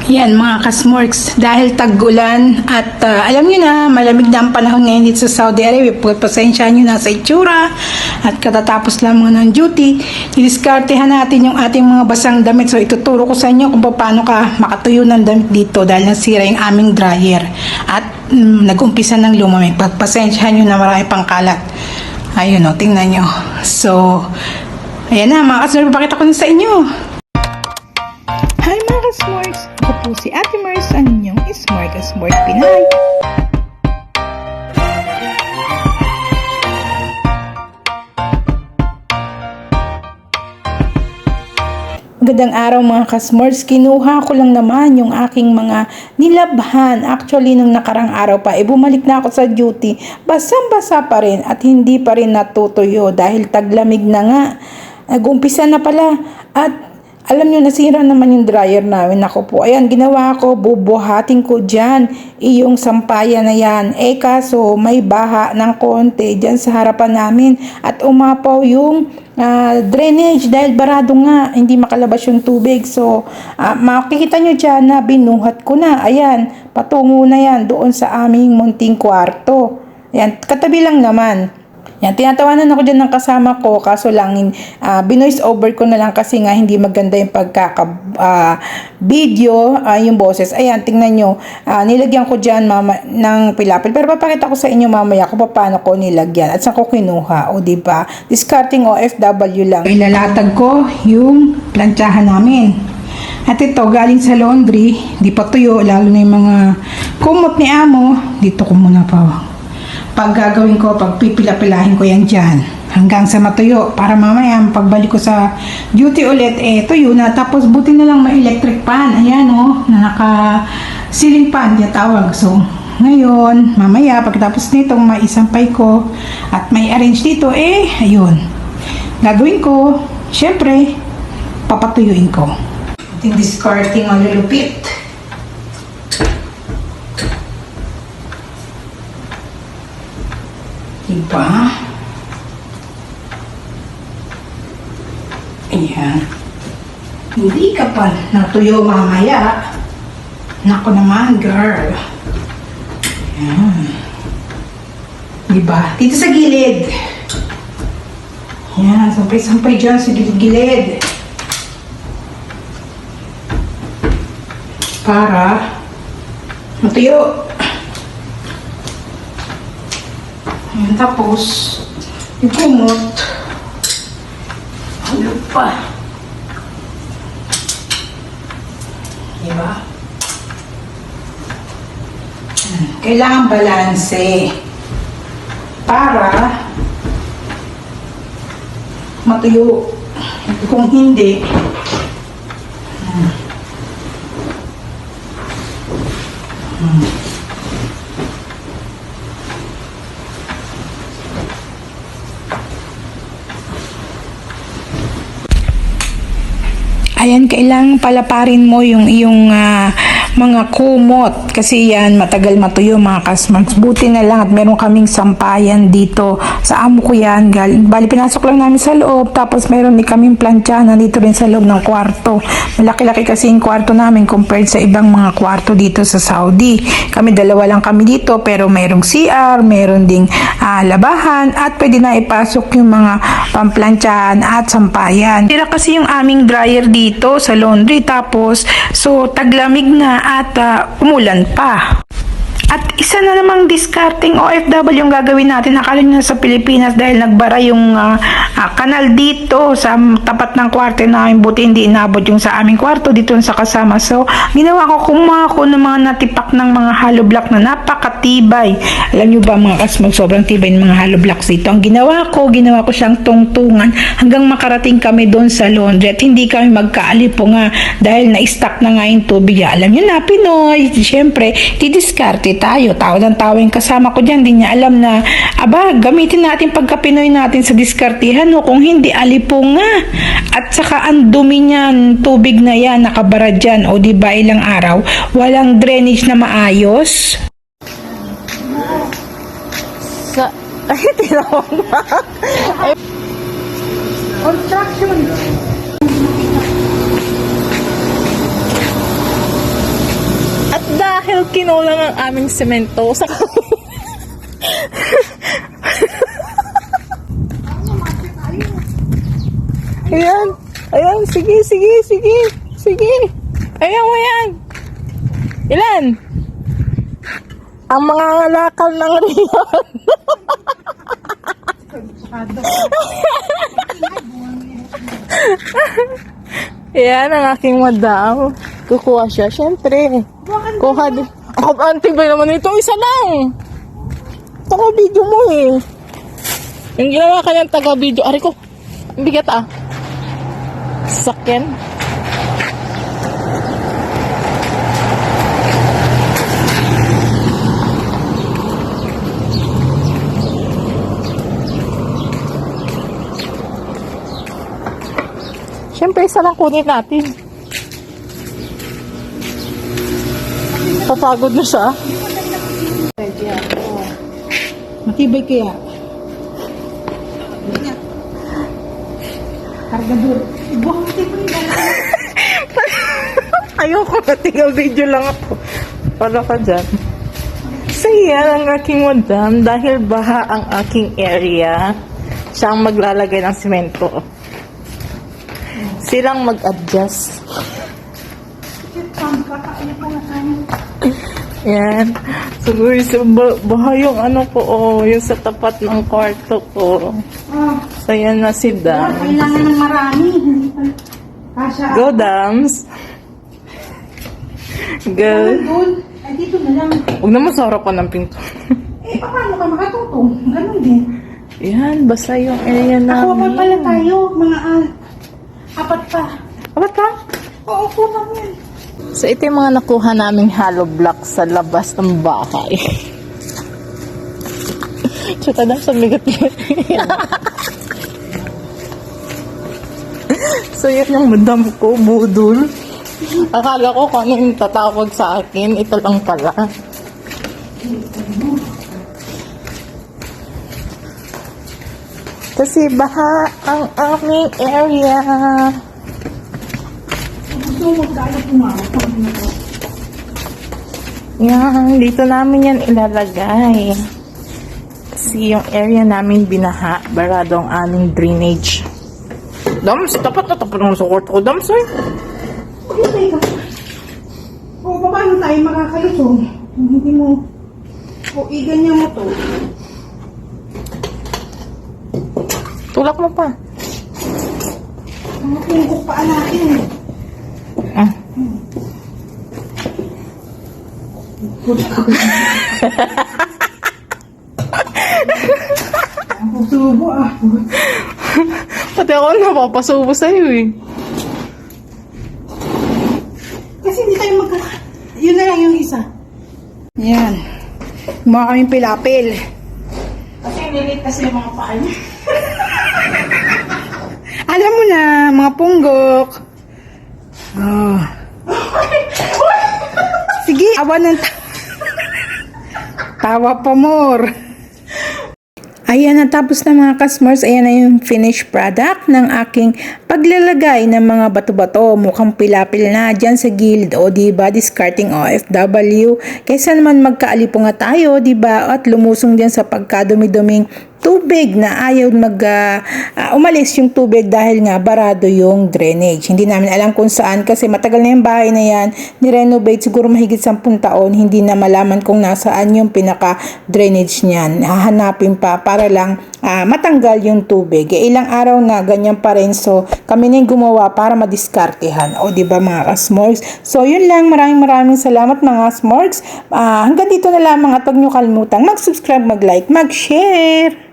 Yan mga kasmorks, dahil tag-ulan at alam nyo na, malamig na ang panahon ngayon dito sa Saudi Arabia. Pasensyahan nyo na sa itsura at katatapos lang mga ng duty. Didiskartehan natin yung ating mga basang damit. So ituturo ko sa inyo kung paano ka makatuyo ng damit dito dahil nasira yung aming dryer. At nag-umpisa ng lumamig. Pasensyahan nyo na marami pang kalat. Ayun o, tingnan nyo. So, ayan na mga kasmorks, pakita ko na sa inyo. Hi mga kasmorks! Ako po si Ate Mars, ang inyong Smart Pinay. Magandang araw mga kasmorks. Kinuha ko lang naman yung aking mga nilabhan. Actually, nung nakarang araw pa, bumalik na ako sa duty. Basang-basa pa rin at hindi pa rin natutuyo dahil taglamig na nga. Nag-umpisa na pala at alam nyo, nasira naman yung dryer namin. Ako po, ayan, ginawa ko, bubuhatin ko dyan, yung sampayan na yan. Kaso, may baha ng konti dyan sa harapan namin. At umapaw yung drainage dahil barado nga, hindi makalabas yung tubig. So, makikita nyo dyan na binuhat ko na. Ayan, patungo na yan doon sa aming munting kwarto. Ayan, katabi lang naman. Yan, tinatawanan ako dyan ng kasama ko, kaso lang binoise over ko na lang kasi nga hindi maganda yung video, yung boses. Ayan, tingnan nyo, nilagyan ko dyan ng pilapil, pero papakita ko sa inyo mamaya kung paano ko nilagyan at saan ko kinuha, o diba, discarding OFW lang. Ilalatag ko yung plantsahan namin. At ito, galing sa laundry, di pa tuyo, lalo na yung mga kumot ni amo, dito ko muna pa. Pag gagawin ko, pag pipila-pilahin ko yan dyan hanggang sa matuyo para mamaya pagbalik ko sa duty ulit, tuyo na. Tapos buti na lang may electric pan, ayan na naka ceiling fan yung tawag. So ngayon, mamaya pagkatapos nitong maisampay ko at may arrange dito, ayun, gagawin ko, syempre papatuyuin ko. Ating discarding malulupit. Diba? Ayan. Hindi ka pa natuyo mamaya. Nako naman, girl. Ayan. Diba? Dito sa gilid. Ayan. Sampay-sampay dyan sa gilid-gilid. Para matuyo. Ayan, tapos yung kumot ano pa, diba? Kailangan balanse para matuyo. Kung hindi, ayan, kailangang palaparin mo yung iyong mga kumot kasi yan matagal matuyo mga kasmorks. Buti na lang at meron kaming sampayan dito sa amo ko yan. Bali pinasok lang namin sa loob, tapos meron din kaming plancha na dito rin sa loob ng kwarto. Malaki-laki kasi yung kwarto namin compared sa ibang mga kwarto dito sa Saudi. Kami dalawa lang kami dito, pero merong CR, meron ding labahan at pwede na ipasok yung mga pamplantsahan at sampayan. Tira kasi yung aming dryer dito sa laundry, tapos so taglamig na at umulan pa. At isa na namang discarding OFW yung gagawin natin. Akala nyo na sa Pilipinas dahil nagbara yung kanal dito sa tapat ng kwarto namin. Buti hindi inabot yung sa aming kwarto dito sa kasama. So, ginawa ko, kumuha ko ng mga natipak ng mga hollow block na napakatibay. Alam nyo ba mga kasmorks, sobrang tibay ng mga hollow blocks dito. Ang ginawa ko siyang tungtungan hanggang makarating kami doon sa laundry. At hindi kami magkaalipo dahil na-stuck na nga yung tubig. Alam nyo na, Pinoy, siyempre, didiskarte tayo. Tao ng tao yung kasama ko dyan. Hindi niya alam na, gamitin natin pagka-Pinoy natin sa diskartihan. Kung hindi, alipo nga. At saka ang dumi niyan, tubig na yan, nakabara dyan. O diba, ilang araw, walang drainage na maayos. Tinawag ba? Construction. kinulang ang aming semento sa Ayan. Ayan. Sige. Ayan mo yan. Ilan? Ang mga ngalakal ng riyan. Ayan ang aking madam. Kukuha siya. Siyempre. Kuha din. Ako, antibay naman ito. Isa lang. Taga-video mo eh. Yung ginawa ka ng taga-video. Ari ko. Ang bigat ah. Sakyan. Siyempre, isa lang kunin natin. Papagod na siya. Matibay kaya. Kargador. Ayoko, tiga video lang ako. Para ka dyan. So yan ang aking madam. Dahil baha ang aking area, siya ang maglalagay ng simento. Silang mag-adjust. Yan. Siguro baha yung ano ko, yung sa tapat ng kwarto ko. So yan na si Dam. Kailangan ng marami. Kasha. Go, Dams. Go. Ay, dito na lang. Huwag naman sa harapan ng pinto. Paano ka makatutong? Ganun din. Yan, basta yung area Ako namin. pala tayo, mga apat pa. Apat pa? Oo, kulang yan. So, ito yung mga nakuha naming hollow block sa labas ng bahay. Chuta na sa migat yun. So, yun yung madam ko, budol. Akala ko kung ano yung tatawag sa akin, ito lang pala. Kasi baha ang aming area. Yan, dito namin yan ilalagay. Kasi yung area namin binaha, barado ang aming drainage. Dams, tapat na tapat naman sa kwarto ko, Dams eh. O, paano tayo makakalusong? Hindi mo, o, iganyan mo to. Tulak mo pa. Mga pungkok paa natin. Ah. Ang pusubo ah. Pati ako napapasubo sa'yo eh. Kasi hindi tayo Yun na lang yung isa. Yan. Mga kaming pilapil. Kasi nilit kasi yung mga paa niya. Alam mo na, mga punggok. Oh. Sige, awa ng tawa pa more. Ayan, natapos na mga kasmers. Ayan na yung finished product ng aking paglalagay ng mga bato-bato. Mukhang pilapil na dyan sa gilid. O, diba? Discarding OFW. Kaysa naman magkaalipunga tayo, diba? At lumusong din sa pagkadumi-duming tubig na ayaw umalis yung tubig dahil nga barado yung drainage. Hindi namin alam kung saan kasi matagal na yung bahay na yan, ni-renovate siguro mahigit 10 taon, hindi na malaman kung nasaan yung pinaka-drainage niyan. Hahanapin pa para lang matanggal yung tubig. Ilang araw na ganyan pa rin, so kami na yung gumawa para madiskartehan. O diba mga kasmorgs? So yun lang, maraming salamat mga smorgs. Hanggang dito na lamang at huwag nyo kalimutang mag-subscribe, mag-like, mag-share.